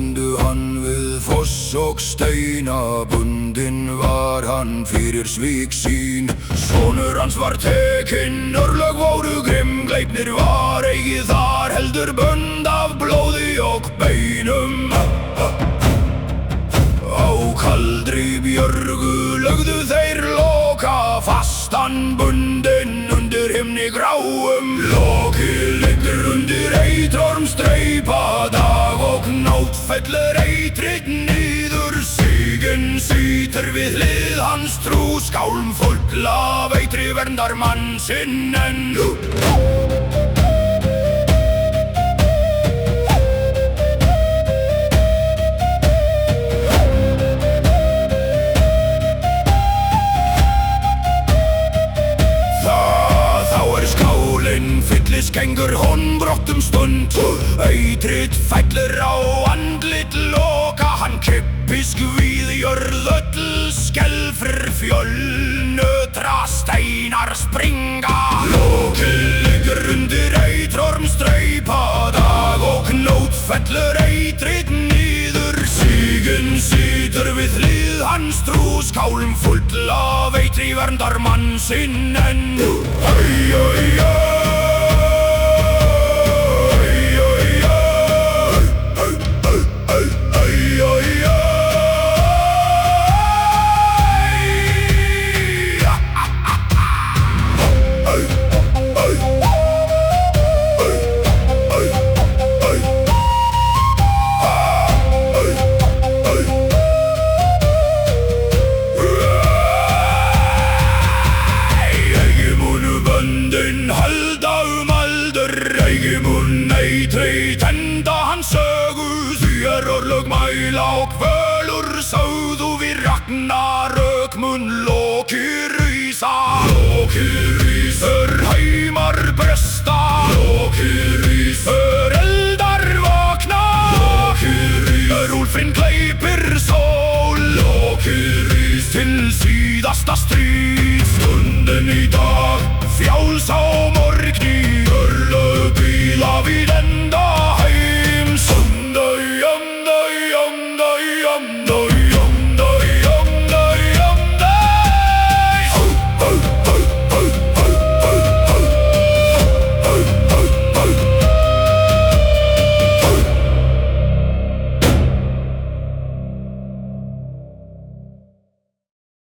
fundu hann við foss og steina. Bundinn var hann fyrir svik sín. Sonur hans var tekinn, örlög voru grimm. Gleipnir var eigi þar, heldur bönd af blóði og beinum. Á kaldri björgu lögðu þeir Loka fastan bundinn undir himni gráum. Loki liggur undir eitrormstreipa, dag og nótt fellur eitrið niður. Siginn situr við hlið hans, trú skálm full af eitri verndar mann sinn enn. Fylliskengur hon brott stund. Eitrið fellur á andlit Loka. Hann kippisk við jörð öll skelfur fjölnötra steinar springa. Loki liggur undir eitrormstreipa, dag og nótt fellur eitrið niður. Siginn situr við hlið hans, trú skálm full af eitri verndar mann sinn enn. Eigi mun eitri tenda hans sögu, því örlög mæla og kvölur sögðu við Ragnar.